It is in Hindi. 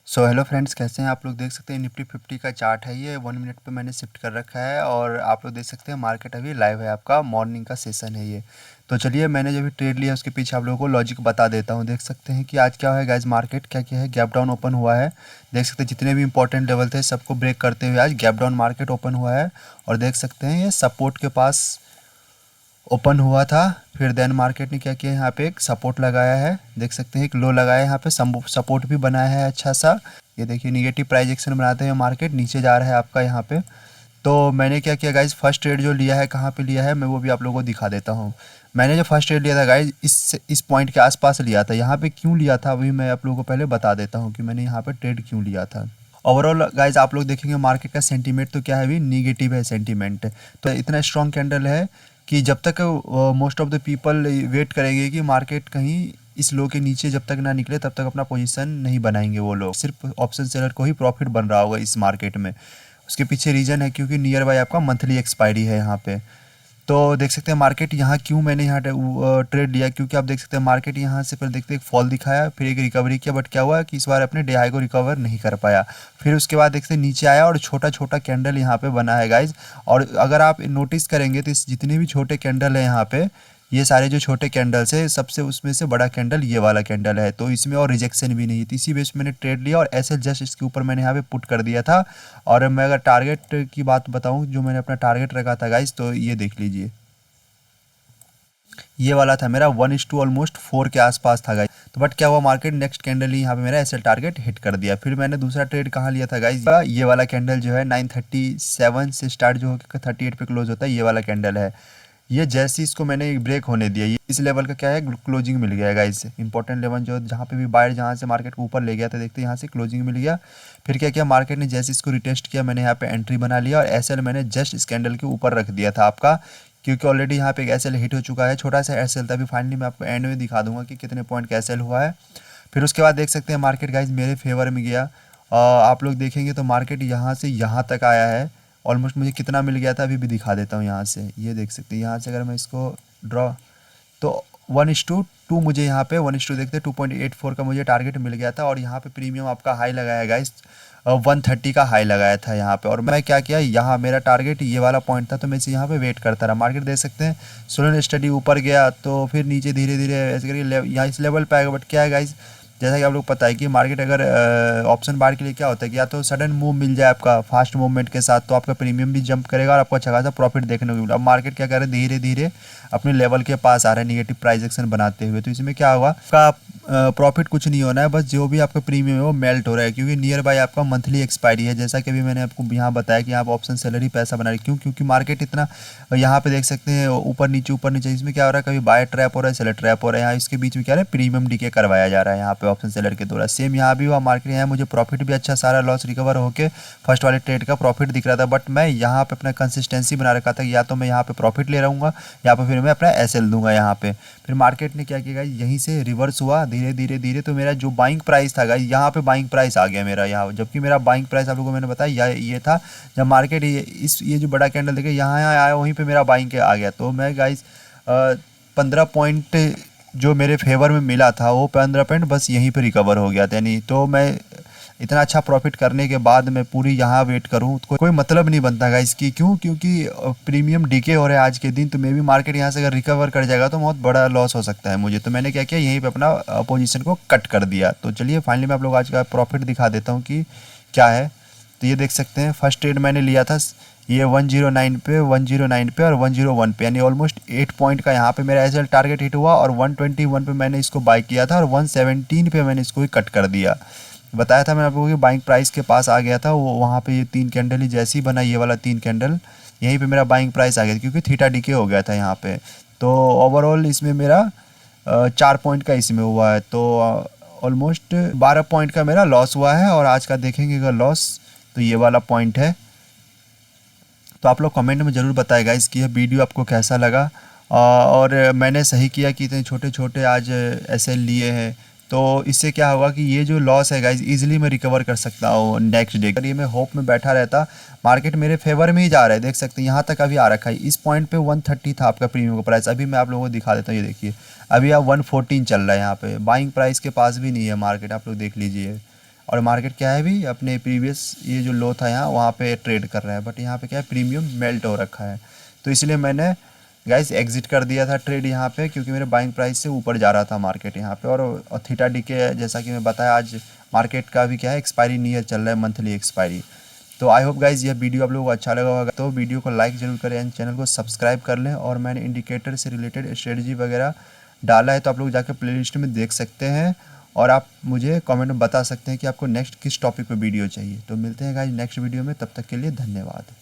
हेलो फ्रेंड्स, कैसे हैं आप लोग। देख सकते हैं निफ्टी 50 का चार्ट है, ये 1 मिनट पे मैंने शिफ्ट कर रखा है और आप लोग देख सकते हैं मार्केट अभी लाइव है, आपका मॉर्निंग का सेशन है ये। तो चलिए, मैंने जो भी ट्रेड लिया उसके पीछे आप लोगों को लॉजिक बता देता हूँ। देख सकते हैं कि आज क्या है गाइज, मार्केट क्या क्या है, गैप डाउन ओपन हुआ है। देख सकते हैं जितने भी इंपॉर्टेंट लेवल थे सबको ब्रेक करते हुए आज गैप डाउन मार्केट ओपन हुआ है। और देख सकते हैं ये सपोर्ट के पास ओपन हुआ था। फिर देन मार्केट ने क्या किया, यहाँ पे एक सपोर्ट लगाया है। देख सकते हैं एक लो लगाया है, यहाँ पे सपोर्ट भी बनाया है अच्छा सा। ये देखिए निगेटिव प्राइस एक्शन बनाते हैं, मार्केट नीचे जा रहा है आपका यहाँ पे। तो मैंने क्या किया गाइज, फर्स्ट ट्रेड जो लिया है कहाँ पे लिया है मैं वो भी आप लोगों को दिखा देता हूँ। मैंने जो फर्स्ट ट्रेड लिया था गाइज इस पॉइंट के आसपास लिया था। यहाँ पे क्यों लिया था अभी मैं आप लोगों को पहले बता देता हूँ कि मैंने यहाँ पे ट्रेड क्यों लिया था। ओवरऑल गाइज आप लोग देखेंगे मार्केट का सेंटीमेंट तो क्या है, अभी निगेटिव है सेंटीमेंट। तो इतना स्ट्रॉन्ग कैंडल है कि जब तक most of the people wait करेंगे कि मार्केट कहीं इस लो के नीचे जब तक ना निकले तब तक अपना पोजीशन नहीं बनाएंगे वो लोग। सिर्फ ऑप्शन सेलर को ही प्रॉफिट बन रहा होगा इस मार्केट में। उसके पीछे रीज़न है क्योंकि नियर बाय आपका मंथली एक्सपायरी है यहाँ पे। तो देख सकते हैं मार्केट यहाँ क्यों मैंने यहाँ ट्रेड लिया, क्योंकि आप देख सकते हैं मार्केट यहाँ से पहले देखते एक फॉल दिखाया, फिर एक रिकवरी किया, बट क्या हुआ कि इस बार अपने डे हाई को रिकवर नहीं कर पाया। फिर उसके बाद देखते हैं नीचे आया और छोटा छोटा कैंडल यहाँ पे बना है गाइज। और अगर आप नोटिस करेंगे तो इस जितने भी छोटे कैंडल है यहाँ पे, ये सारे जो छोटे कैंडल्स है सबसे उसमें से बड़ा कैंडल ये वाला कैंडल है। तो इसमें और रिजेक्शन भी नहीं है, तो इसी बेस मैंने ट्रेड लिया और ऐसे जस्ट इसके ऊपर मैंने यहाँ पे पुट कर दिया था। और मैं अगर टारगेट की बात बताऊँ जो मैंने अपना टारगेट रखा था गाइज, तो ये देख लीजिए, ये वाला था मेरा 1:2 ऑलमोस्ट 4 के आसपास था गाइज। तो बट क्या हुआ, मार्केट नेक्स्ट कैंडल ही यहाँ पे मेरा एसएल टारगेट हिट कर दिया। फिर मैंने दूसरा ट्रेड कहाँ लिया था गाइज, ये वाला कैंडल जो है 937 से स्टार्ट जो होकर 38 पे क्लोज होता है, ये वाला कैंडल है। ये जैसे ही इसको मैंने ब्रेक होने दिया, ये इस लेवल का क्या है क्लोजिंग मिल गया गाइज। इंपॉर्टेंट लेवल जो जहाँ पे भी बायर जहाँ से मार्केट को ऊपर ले गया था, देखते हैं यहाँ से क्लोजिंग मिल गया। फिर क्या किया मार्केट ने, जैसे इसको रिटेस्ट किया मैंने यहाँ पे एंट्री बना लिया और एसएल मैंने जस्ट इस कैंडल के ऊपर रख दिया था आपका, क्योंकि ऑलरेडी यहाँ पे एक एसएल हिट हो चुका है, छोटा सा एसएल था। अभी फाइनली मैं आपको एंड में दिखा दूंगा कि कितने पॉइंट का एसएल हुआ है। फिर उसके बाद देख सकते हैं मार्केट गाइज मेरे फेवर में गया। आप लोग देखेंगे तो मार्केट यहाँ से यहाँ तक आया है। ऑलमोस्ट मुझे कितना मिल गया था अभी भी दिखा देता हूँ यहाँ से। ये देख सकते हैं यहाँ से अगर मैं इसको ड्रॉ, तो 1:2 मुझे यहाँ पे 1:2 देखते 2.84 का मुझे टारगेट मिल गया था। और यहाँ पे प्रीमियम आपका हाई लगाया गाइस, 130 का हाई लगाया था यहाँ पे। और मैं क्या किया, यहाँ मेरा टारगेट ये वाला पॉइंट था तो मैं इसे यहाँ पे वेट करता रहा। मार्केट देख सकते हैं स्लो स्टडी ऊपर गया तो फिर नीचे धीरे धीरे ऐसे करके यहाँ इस लेवल पे आएगा। बट क्या है गाइस, जैसा कि आप लोग पता है कि मार्केट अगर ऑप्शन बार के लिए क्या होता है कि या तो सडन मूव मिल जाए आपका फास्ट मूवमेंट के साथ, तो आपका प्रीमियम भी जंप करेगा और आपको अच्छा खासा प्रॉफिट देखने को मिलेगा। अब मार्केट क्या कर रहा है, धीरे धीरे अपने लेवल के पास आ रहा है निगेटिव प्राइस एक्शन बनाते हुए। तो इसमें क्या होगा, आपका प्रॉफिट कुछ नहीं होना है, बस जो भी आपका प्रीमियम है वो मेल्ट हो रहा है, क्योंकि नियर बाय आपका मंथली एक्सपायरी है। जैसा कि अभी मैंने आपको यहाँ बताया कि आप ऑप्शन सैलरी पैसा बना रही, क्यों, क्योंकि मार्केट इतना यहाँ पे देख सकते हैं ऊपर नीचे इसमें क्या हो रहा है, कभी बाय ट्रैप हो रहा है, सेलर ट्रैप हो रहा है। यहाँ इसके बीच में क्या है, प्रीमियम डीके करवाया जा रहा है यहाँ पे ऑप्शन सेलर के द्वारा। सेम यहाँ भी हुआ, मार्केट यहाँ मुझे प्रॉफिट भी अच्छा सारा लॉस रिकवर होकर फर्स्ट वाले ट्रेड का प्रॉफिट दिख रहा था। बट मैं यहाँ पे अपना कंसिस्टेंसी बना रखा था कि या तो मैं यहाँ पे प्रॉफिट ले रहूँगा या फिर मैं अपना एसएल दूंगा यहाँ पे। फिर मार्केट ने क्या किया, यहीं से रिवर्स हुआ धीरे धीरे धीरे। तो मेरा जो बाइंग प्राइस था गाइस, यहाँ पे बाइंग प्राइस आ गया मेरा यहाँ, जबकि मेरा बाइंग प्राइस आप लोगों को मैंने बताया ये था जब मार्केट ये जो बड़ा कैंडल देखे यहाँ आया वहीं पे मेरा बाइंग के आ गया। तो मैं गाइस 15 पॉइंट जो मेरे फेवर में मिला था वो 15 पॉइंट बस यहीं पे रिकवर हो गया था। यानी तो मैं इतना अच्छा प्रॉफिट करने के बाद मैं पूरी यहाँ वेट करूँ तो कोई मतलब नहीं बनता गाइस की, क्यों, क्योंकि प्रीमियम डीके हो रहा है आज के दिन। तो मे भी मार्केट यहाँ से अगर रिकवर कर जाएगा तो बहुत बड़ा लॉस हो सकता है मुझे। तो मैंने क्या किया, यहीं पे अपना पोजीशन को कट कर दिया। तो चलिए फाइनली मैं आप लोग आज का प्रॉफिट दिखा देता हूँ कि क्या है। तो ये देख सकते हैं फर्स्ट ट्रेड मैंने लिया था ये 109 पे 109 पे और 101 पे, यानी ऑलमोस्ट 8 पॉइंट का यहाँ पे मेरा एसएल टारगेट हिट हुआ। और 121 पे मैंने इसको बाई किया था और 117 पे मैंने इसको ही कट कर दिया। बताया था मैंने आपको कि बाइंग प्राइस के पास आ गया था वो, वहाँ पे ये 3 कैंडल ही जैसे ही बना ये वाला 3 कैंडल, यहीं पे मेरा बाइंग प्राइस आ गया था क्योंकि थीटा डीके हो गया था यहाँ पे। तो ओवरऑल इसमें मेरा 4 पॉइंट का इसमें हुआ है। तो ऑलमोस्ट 12 पॉइंट का मेरा लॉस हुआ है। और आज का देखेंगे अगर लॉस, तो ये वाला पॉइंट है। तो आप लोग कमेंट में ज़रूर बताएगा इसकी यह वीडियो आपको कैसा लगा। और मैंने सही किया कि इतने छोटे छोटे आज एसएल लिए हैं। तो इससे क्या होगा कि ये जो लॉस है गाइज इजीली मैं रिकवर कर सकता हूँ नेक्स्ट डे। अगर ये मैं होप में बैठा रहता, मार्केट मेरे फेवर में ही जा रहा है, देख सकते हैं यहाँ तक अभी आ रखा है। इस पॉइंट पे 130 था आपका प्रीमियम का प्राइस, अभी मैं आप लोगों को दिखा देता हूँ। ये देखिए अभी आप 114 चल रहा है, यहाँ पे बाइंग प्राइस के पास भी नहीं है मार्केट, आप लोग देख लीजिए। और मार्केट क्या है अभी अपने प्रीवियस ये जो लो था यहाँ वहाँ पे ट्रेड कर रहा है, बट यहाँ पे क्या है प्रीमियम मेल्ट हो रखा है। तो इसलिए मैंने गाइस एग्जिट कर दिया था ट्रेड यहाँ पे, क्योंकि मेरे बाइंग प्राइस से ऊपर जा रहा था मार्केट यहाँ पे। और थीटा डी के जैसा कि मैं बताया आज मार्केट का भी क्या है एक्सपायरी नियर चल रहा है, मंथली एक्सपायरी। तो आई होप गाइज यह वीडियो आप लोगों को अच्छा लगा होगा, तो वीडियो को लाइक जरूर करें एंड चैनल को सब्सक्राइब कर लें। और मैंने इंडिकेटर से रिलेटेड स्ट्रेटजी वगैरह डाला है, तो आप लोग जाकर प्लेलिस्ट में देख सकते हैं और आप मुझे कमेंट में बता सकते हैं कि आपको नेक्स्ट किस टॉपिक पे वीडियो चाहिए। तो मिलते हैं गाइज नेक्स्ट वीडियो में, तब तक के लिए धन्यवाद।